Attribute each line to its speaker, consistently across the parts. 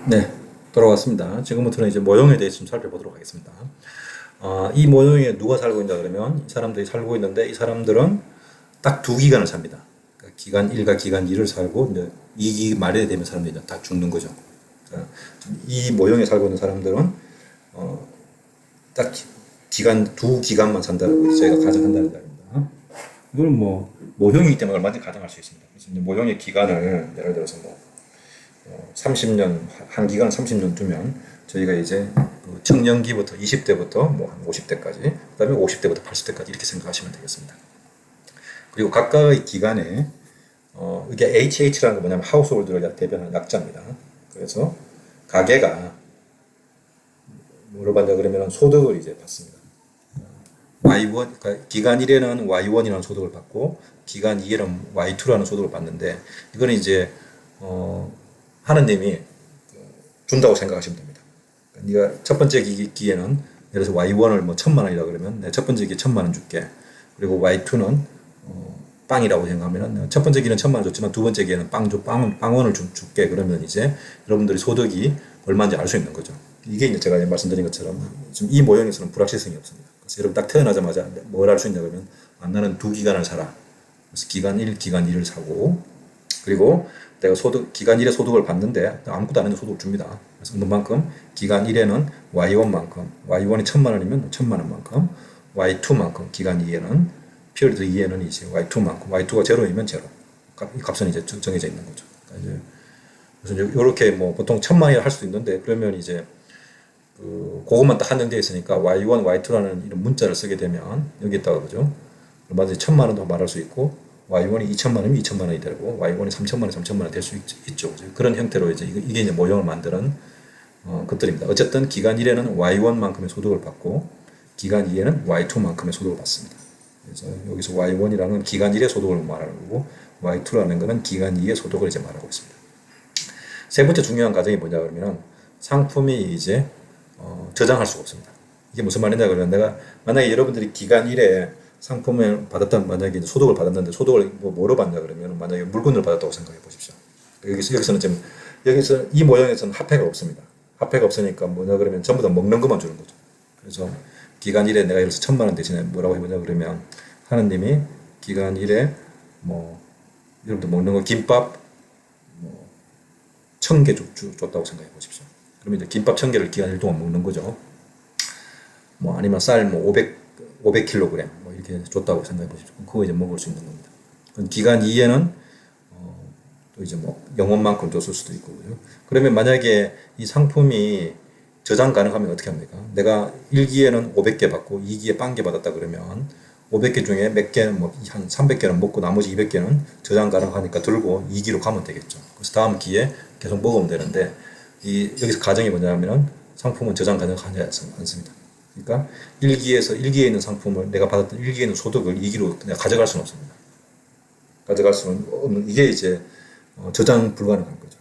Speaker 1: 네, 돌아왔습니다. 지금부터는 이제 모형에 대해서 좀 살펴보도록 하겠습니다. 이 모형에 누가 살고 있냐 그러면 이 사람들이 살고 있는데 이 사람들은 딱 두 기간을 삽니다. 그러니까 기간 1과 기간 2를 살고 이제 2기 말에 되면 사람들이 다 죽는 거죠. 이 모형에 살고 있는 사람들은 딱 기간 두 기간만 산다고 저희가 가정한다는 이야기입니다. 이거는 뭐 모형이기 때문에 얼마든지 가정할 수 있습니다. 그래서 이제 모형의 기간을 예를 들어서 뭐 30년, 한 기간 30년 두면 저희가 이제 그 청년기부터 20대부터 뭐 한 50대까지, 그 다음에 50대부터 80대까지 이렇게 생각하시면 되겠습니다. 그리고 각각의 기간에, 이게 HH라는 게 뭐냐면 하우스홀드를 대변하는 약자입니다. 그래서 가게가 뭐를 받냐 그러면 소득을 이제 받습니다. Y1, 그러니까 기간 1에는 Y1이라는 소득을 받고, 기간 2에는 Y2라는 소득을 받는데, 이거는 이제, 하느님이 준다고 생각하시면 됩니다. 그러니까 네가 첫 번째 기에는 예를 들어서 Y1을 뭐 1,000만 원이라 그러면 내 첫 번째 기에 1,000만 원 줄게. 그리고 Y2는 빵이라고 생각하면 첫 번째 기는 1,000만 원 줬지만 두 번째 기에는 빵원을 줄게. 그러면 이제 여러분들이 소득이 얼마인지 알 수 있는 거죠. 이게 이제 제가 말씀드린 것처럼 지금 이 모형에서는 불확실성이 없습니다. 그래서 여러분 딱 태어나자마자 뭘 할 수 있냐 그러면 나는 두 기간을 살아. 그래서 기간 1, 기간 2를 사고 그리고 내가 기간 1에 소득을 받는데 아무것도 안 해도 소득을 줍니다. 그래서 얼마만큼? 기간 1에는 Y1만큼, Y1이 1,000만 원이면 1,000만 원만큼, Y2만큼, 기간 2에는, 피리드 2에는 이제 Y2만큼, Y2가 제로이면 제로. 이 값은 이제 정해져 있는 거죠. 그러니까 이제 그래서 이렇게 뭐 보통 1,000만 원이라 할 수도 있는데 그러면 이제 그것만 딱 한정되어 있으니까 Y1, Y2라는 이런 문자를 쓰게 되면 여기에다가 그죠? 얼마든지 1,000만 원도 말할 수 있고 Y1이 2,000만 원이면 2,000만 원이 되고 Y1이 3,000만 원, 3,000만 원 될 수 있죠. 그런 형태로 이제 이게 이제 모형을 만드는 것들입니다. 어쨌든 기간 1에는 Y1만큼의 소득을 받고 기간 2에는 Y2만큼의 소득을 받습니다. 그래서 여기서 Y1이라는 기간 1의 소득을 말하는 거고 Y2라는 것은 기간 2의 소득을 이제 말하고 있습니다. 세 번째 중요한 과정이 뭐냐 그러면 상품이 이제 저장할 수가 없습니다. 이게 무슨 말이냐 그러면 내가 만약에 여러분들이 기간 1에 상품을 받았다면 만약에 소득을 받았는데 소득을 뭐로 받냐 그러면 만약에 물건을 받았다고 생각해 보십시오. 여기서는 지금 여기서 이 모형에서는 화폐가 없습니다. 화폐가 없으니까 뭐냐 그러면 전부 다 먹는 것만 주는 거죠. 그래서 기간 1에 내가 예를 들어서 1,000만 원 대신에 뭐라고 해보냐 그러면 하느님이 기간 1에 뭐 여러분들 먹는 거 김밥 뭐 1,000개 줬다고 생각해 보십시오. 그러면 이제 김밥 1,000개를 기간 1 동안 먹는 거죠. 뭐 아니면 쌀 뭐 500kg 뭐 이렇게 줬다고 생각해 보십시오. 그거 이제 먹을 수 있는 겁니다. 기간 2에는 또 이제 뭐 영원만큼 줬을 수도 있고 그죠. 그러면 만약에 이 상품이 저장 가능하면 어떻게 합니까? 내가 1기에는 500개 받고 2기에 1개 받았다 그러면 500개 중에 몇 개는 뭐 한 300개는 먹고 나머지 200개는 저장 가능하니까 들고 2기로 가면 되겠죠. 그래서 다음 기에 계속 먹으면 되는데 여기서 가정이 뭐냐면 상품은 저장 가능하지 않습니다. 그러니까 1기에 있는 상품을 내가 받았던 1기에 있는 소득을 2기로 내가 가져갈 수는 없습니다. 가져갈 수는 없는 이게 이제 저장 불가능한 거죠.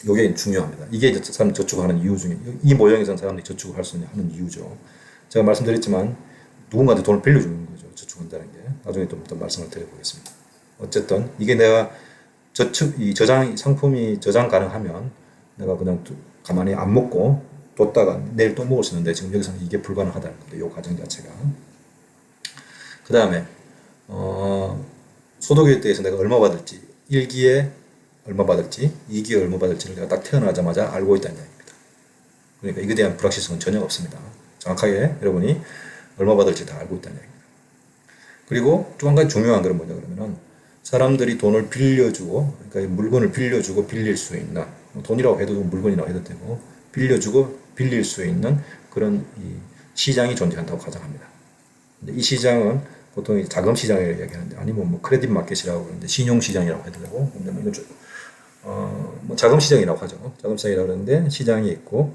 Speaker 1: 이게 중요합니다. 이게 이제 사람들이 저축하는 이유 중에 이 모형에서는 사람들이 저축을 할 수 있는 하는 이유죠. 제가 말씀드렸지만 누군가한테 돈을 빌려주는 거죠. 저축한다는 게 나중에 좀 더 말씀을 드려보겠습니다. 어쨌든 이게 내가 이 상품이 저장 가능하면 내가 그냥 가만히 안 먹고 뒀다가 내일 또 먹을 수 있는데 지금 여기서는 이게 불가능하다는 건데 이 과정 자체가. 그 다음에 소득에 대해서 내가 얼마 받을지 1기에 얼마 받을지 2기에 얼마 받을지를 내가 딱 태어나자마자 알고 있다는 이야기입니다. 그러니까 이거에 대한 불확실성은 전혀 없습니다. 정확하게 여러분이 얼마 받을지 다 알고 있다는 이야기입니다. 그리고 또 한 가지 중요한 것은 뭐냐 그러면은 사람들이 돈을 빌려주고 그러니까 물건을 빌려주고 빌릴 수 있는 돈이라고 해도 물건이라고 해도 되고 빌려주고 빌릴 수 있는 그런 이 시장이 존재한다고 가정합니다. 이 시장은 보통 자금 시장이라고 얘기하는데 아니면 뭐 크레딧 마켓이라고 그러는데 신용 시장이라고 해도 되고 뭐 자금 시장이라고 하죠. 자금 시장이라고 그러는데 시장이 있고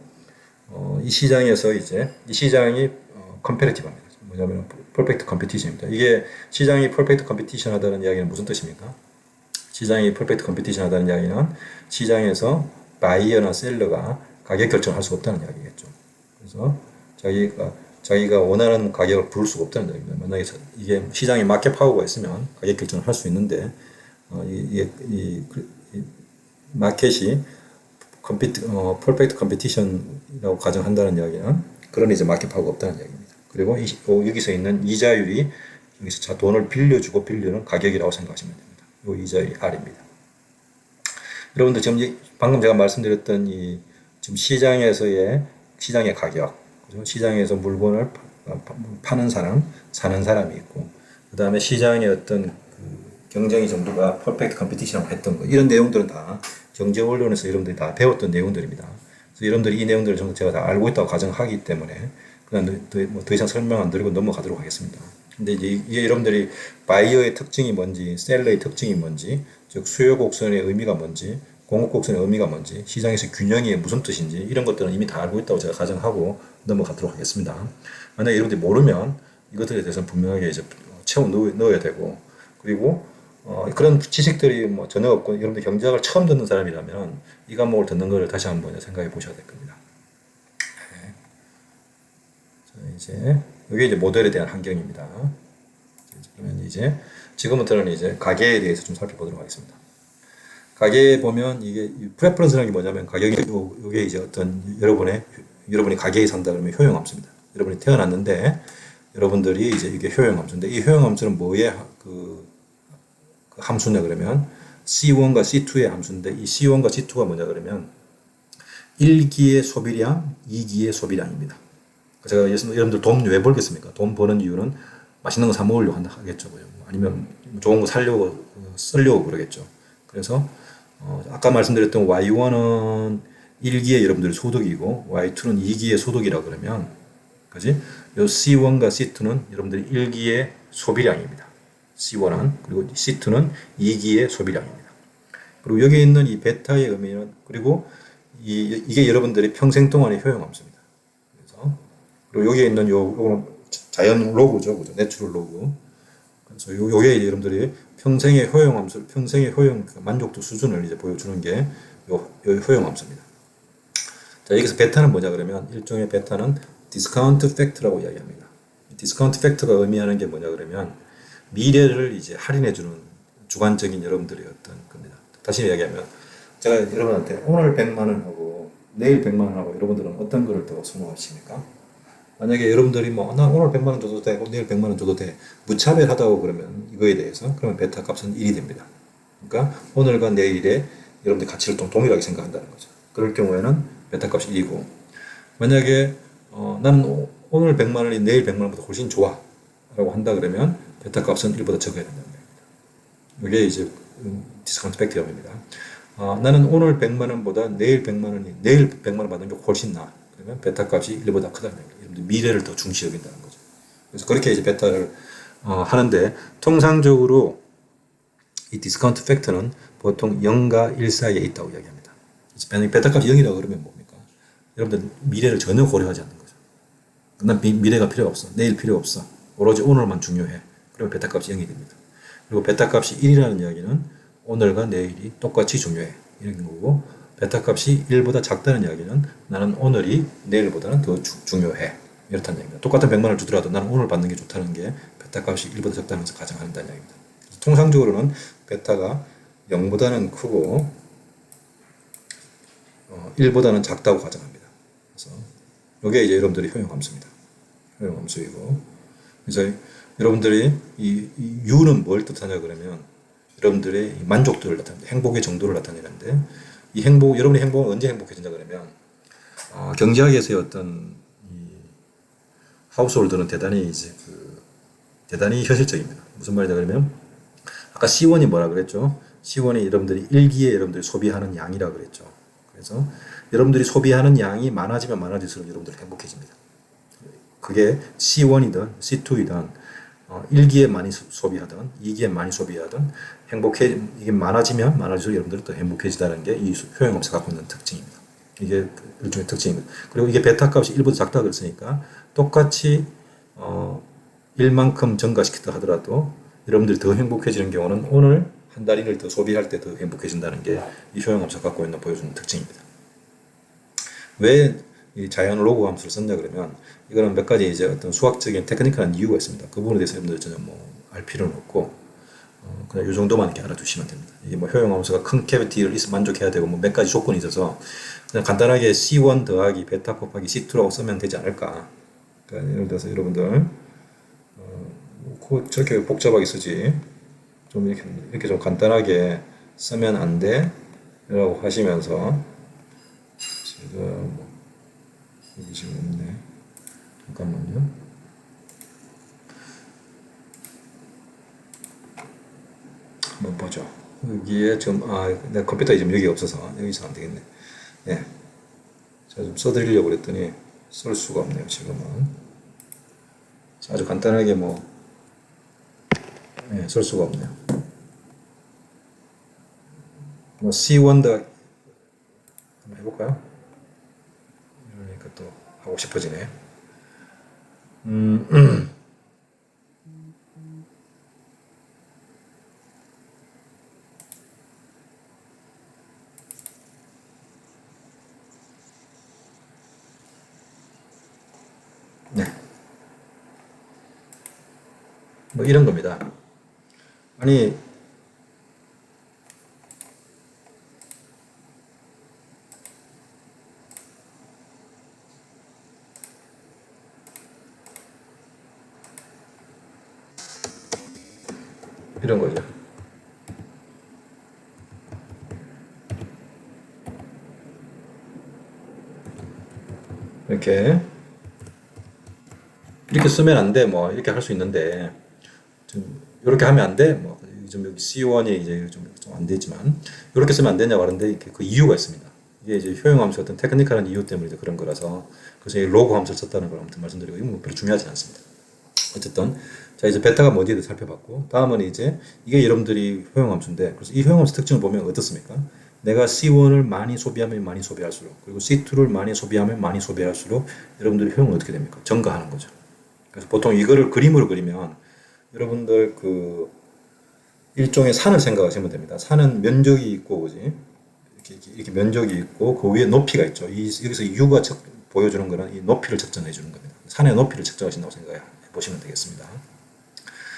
Speaker 1: 이 시장에서 이제 이 시장이 컴페리티브합니다. 뭐냐면 퍼펙트 컴피티션입니다. 이게 시장이 퍼펙트 컴피티션 하다는 이야기는 무슨 뜻입니까? 시장이 퍼펙트 컴피티션 하다는 이야기는 시장에서 바이어나 셀러가 가격 결정을 할 수 없다는 이야기겠죠. 그래서 자기가 원하는 가격을 부를 수가 없다는 이야기입니다. 만약에 이게 시장에 마켓 파워가 있으면 가격 결정을 할 수 있는데 이 마켓이 퍼펙트 컴피티션이라고 가정한다는 이야기는 그런 이제 마켓파워가 없다는 이야기입니다. 그리고 여기서 있는 이자율이 여기서 돈을 빌려주고 빌려는 가격이라고 생각하시면 됩니다. 이 이자율이 R입니다. 여러분들 지금 방금 제가 말씀드렸던 이 지금 시장의 가격, 시장에서 물건을 파는 사람, 사는 사람이 있고, 그 다음에 시장의 어떤 그 경쟁의 정도가 퍼펙트 컴피티션을 했던 거, 이런 내용들은 다 경제 원론에서 여러분들이 다 배웠던 내용들입니다. 그래서 여러분들이 이 내용들을 전부 제가 다 알고 있다고 가정하기 때문에 그냥 더 이상 설명 안 드리고 넘어가도록 하겠습니다. 근데 이제 이게 여러분들이 바이어의 특징이 뭔지, 셀러의 특징이 뭔지, 즉 수요 곡선의 의미가 뭔지, 공급 곡선의 의미가 뭔지, 시장에서 균형이 무슨 뜻인지 이런 것들은 이미 다 알고 있다고 제가 가정하고 넘어가도록 하겠습니다. 만약에 여러분들이 모르면 이것들에 대해서는 분명하게 이제 채워 넣어야 되고, 그리고 그런 지식들이 뭐 전혀 없고 여러분들 경제학을 처음 듣는 사람이라면 이 과목을 듣는 것을 다시 한번 생각해 보셔야 될 겁니다. 네. 자, 이제 이게 이제 모델에 대한 환경입니다. 그러면 이제 지금부터는 이제 가계에 대해서 좀 살펴보도록 하겠습니다. 가계에 보면 이게 프레퍼런스라는 게 뭐냐면 가격이 이게 이제 어떤 여러분이 가계에 산다 그러면 효용 함수입니다. 여러분이 태어났는데 여러분들이 이제 이게 효용 함수인데 이 효용 함수는 뭐의 그 함수냐 그러면 C1과 C2의 함수인데 이 C1과 C2가 뭐냐 그러면 1기의 소비량, 2기의 소비량입니다. 제가 여러분들 돈 왜 벌겠습니까? 돈 버는 이유는 맛있는 거 사 먹으려고 하겠죠. 아니면 좋은 거 살려고 쓰려고 그러겠죠. 그래서 아까 말씀드렸던 Y1은 1기의 여러분들의 소득이고 Y2는 2기의 소득이라 그러면 그지? 요 C1과 C2는 여러분들이 1기의 소비량입니다. C1은 그리고 C2는 2기의 소비량입니다. 그리고 여기 있는 이 베타의 의미는 그리고 이게 여러분들이 평생 동안의 효용함수입니다. 그래서 그리고 여기에 있는 요거는 자연 로그죠, 그죠? 내추럴 로그. 그래서 요게 여러분들이 평생의 효용함수, 평생의 효용 만족도 수준을 이제 보여주는 게 요 효용함수입니다. 자, 여기서 베타는 뭐냐 그러면 일종의 베타는 디스카운트 팩트라고 이야기합니다. 디스카운트 팩트가 의미하는 게 뭐냐 그러면 미래를 이제 할인해주는 주관적인 여러분들의 어떤 겁니다. 다시 이야기하면 제가 여러분한테 오늘 100만 원하고 내일 100만 원하고 여러분들은 어떤 거를 더 선호하십니까? 만약에 여러분들이 뭐 난 오늘 100만 원 줘도 되고 내일 100만 원 줘도 돼 무차별하다고 그러면 이거에 대해서 그러면 베타 값은 1이 됩니다. 그러니까 오늘과 내일의 여러분들 가치를 동일하게 생각한다는 거죠. 그럴 경우에는 베타 값이 1이고 만약에 나는 오늘 100만 원이 내일 100만 원보다 훨씬 좋아 라고 한다 그러면 베타 값은 1보다 적어야 된다는 겁니다. 이게 이제 디스카운트 팩트입니다. 나는 오늘 100만 원보다 내일 100만 원이 내일 100만 원 받는 게 훨씬 나아. 그러면 베타 값이 1보다 크다는 겁니다. 미래를 더 중시 여긴다는 거죠. 그래서 그렇게 이제 베타를 하는데 통상적으로 이 디스카운트 팩터는 보통 0과 1 사이에 있다고 이야기합니다. 그래서 베타 값이 0이라고 그러면 뭡니까? 여러분들 미래를 전혀 고려하지 않는 거죠. 난 미래가 필요 없어. 내일 필요 없어. 오로지 오늘만 중요해. 그러면 베타 값이 0이 됩니다. 그리고 베타 값이 1이라는 이야기는 오늘과 내일이 똑같이 중요해. 이런 거고 베타 값이 1보다 작다는 이야기는 나는 오늘이 내일보다는 더 중요해. 이렇다는 얘기입니다. 똑같은 100만 원을 주더라도 나는 오늘 받는 게 좋다는 게 베타 값이 1보다 작다는 것을 가정한다는 이야기입니다. 통상적으로는 베타가 0보다는 크고 1보다는 작다고 가정합니다. 그래서 이게 이제 여러분들이 효용함수입니다. 효용함수이고 그래서 여러분들이 이 U는 뭘 뜻하냐 그러면 여러분들의 만족도를 나타냅니다. 행복의 정도를 나타내는데 이 여러분의 행복은 언제 행복해진다 그러면 경제학에서의 어떤 하우스홀더는 대단히 현실적입니다. 무슨 말이냐 그러면 아까 C1이 뭐라 그랬죠? C1이 여러분들이 일기에 여러분들이 소비하는 양이라 그랬죠. 그래서 여러분들이 소비하는 양이 많아지면 많아질수록 여러분들이 행복해집니다. 그게 C1이든 C2이든 1기에 많이 소비하든 2기에 많이 소비하든 이게 많아지면 많아질수록 여러분들이 더 행복해지다는 게 이 효용함수가 갖고 있는 특징입니다. 이게 일종의 특징입니다. 그리고 이게 베타 값이 1보다 작다 그랬으니까 똑같이 1만큼 증가시켰다 하더라도 여러분들이 더 행복해지는 경우는 오늘 한 달인을 더 소비할 때 더 행복해진다는 게 이 효용함수가 갖고 있는 보여주는 특징입니다. 왜 이 자연 로그 함수를 썼냐 그러면 이거는 몇 가지 이제 어떤 수학적인 테크니컬한 이유가 있습니다. 그 부분에 대해서 여러분들 전혀 알 필요는 없고 그냥 이 정도만 이렇게 알아두시면 됩니다. 이게 뭐 효용함수가 큰 캐비티를 만족해야 되고 뭐 몇 가지 조건이 있어서 그냥 간단하게 C1 더하기 베타 곱하기 C2라고 쓰면 되지 않을까. 그러니까 예를 들어서 여러분들 저렇게 복잡하게 쓰지 좀 이렇게 좀 간단하게 쓰면 안 돼 라고 하시면서 지금 여기 지금 없네. 잠깐만요. 한번 보죠. 여기에 지금 내 컴퓨터에 지금 여기 없어서 여기서 안 되겠네. 예. 제가 좀 써드리려고 그랬더니 쓸 수가 없네요. 지금은 아주 간단하게 쓸 수가 없네요. C1 더 한번 해볼까요? 이러니까 또 하고 싶어지네. 네. 뭐 이런 겁니다. 아니 이런 거죠. 이렇게 쓰면 안 돼. 뭐 이렇게 할 수 있는데 좀 이렇게 하면 안 돼. 좀 여기 C1이 이제 좀 안 되지만 이렇게 쓰면 안 되냐고 하는데 그 이유가 있습니다. 이게 이제 효용함수 어떤 테크니컬한 이유 때문에 그런 거라서 그래서 이 로그 함수를 썼다는 걸 아무튼 말씀드리고 이건 뭐 별로 중요하지 않습니다. 어쨌든 자 이제 베타가 뭔지에 대해서 살펴봤고 다음은 이제 이게 여러분들이 효용함수인데 그래서 이 효용함수 특징을 보면 어떻습니까? 내가 C1을 많이 소비하면 많이 소비할수록 그리고 C2를 많이 소비하면 많이 소비할수록 여러분들의 효용은 어떻게 됩니까? 증가하는 거죠. 그래서 보통 이거를 그림으로 그리면 여러분들 그 일종의 산을 생각하시면 됩니다. 산은 면적이 있고 그지? 이렇게 면적이 있고 그 위에 높이가 있죠. 여기서 U가 보여주는 거는 이 높이를 측정해 주는 겁니다. 산의 높이를 측정하신다고 생각해 보시면 되겠습니다.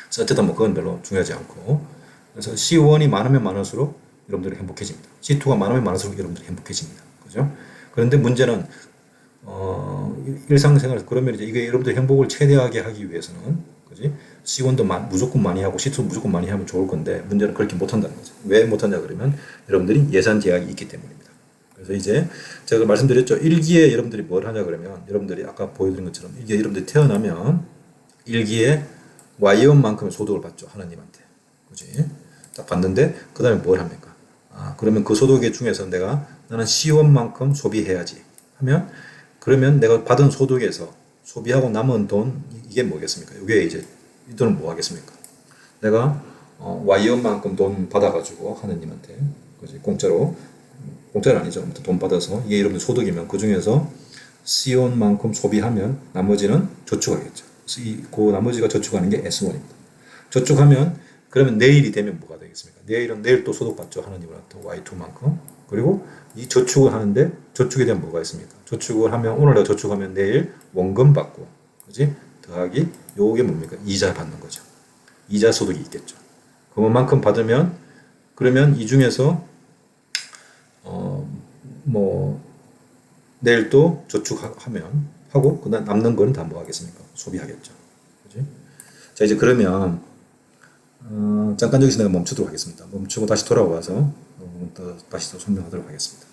Speaker 1: 그래서 어쨌든 뭐 그건 별로 중요하지 않고 그래서 C1이 많으면 많을수록 여러분들이 행복해집니다. C2가 많으면 많을수록 여러분들이 행복해집니다. 그죠? 그런데 문제는 일상생활에서 그러면 이제 이게 여러분들 행복을 최대하게 하기 위해서는 그지? C1도 무조건 많이 하고 C2도 무조건 많이 하면 좋을 건데 문제는 그렇게 못한다는 거죠. 왜 못하냐 그러면 여러분들이 예산 제약이 있기 때문입니다. 그래서 이제 제가 말씀드렸죠. 1기에 여러분들이 뭘 하냐 그러면 여러분들이 아까 보여드린 것처럼 이게 여러분들이 태어나면 1기에 Y원만큼의 소득을 받죠. 하나님한테. 그지? 딱 받는데 그 다음에 뭘 합니까? 그러면 그 소득 중에서 나는 C1만큼 소비해야지 하면 그러면 내가 받은 소득에서 소비하고 남은 돈 이게 뭐겠습니까? 이게 이제 이 돈은 뭐 하겠습니까? 내가 Y원만큼 돈 받아가지고 하느님한테 그지 공짜는 아니죠. 돈 받아서 이게 여러분들 소득이면 그 중에서 C1만큼 소비하면 나머지는 저축하겠죠. 그 나머지가 저축하는 게 S1입니다. 저축하면 그러면 내일이 되면 뭐가 되겠습니까? 내일 또 소득 받죠. 하느님한테 Y2만큼. 그리고 이 저축을 하는데 저축에 대한 뭐가 있습니까? 저축을 하면 오늘 내가 저축하면 내일 원금 받고 그지? 더하기 요게 뭡니까? 이자 받는 거죠. 이자 소득이 있겠죠. 그만큼 받으면 그러면 이 중에서 내일 또 저축하면 하고 그다음 남는 거는 다 뭐 하겠습니까? 소비하겠죠. 그지? 자 이제 그러면 잠깐 여기서 내가 멈추도록 하겠습니다. 멈추고 다시 돌아와서 다시 또 설명하도록 하겠습니다.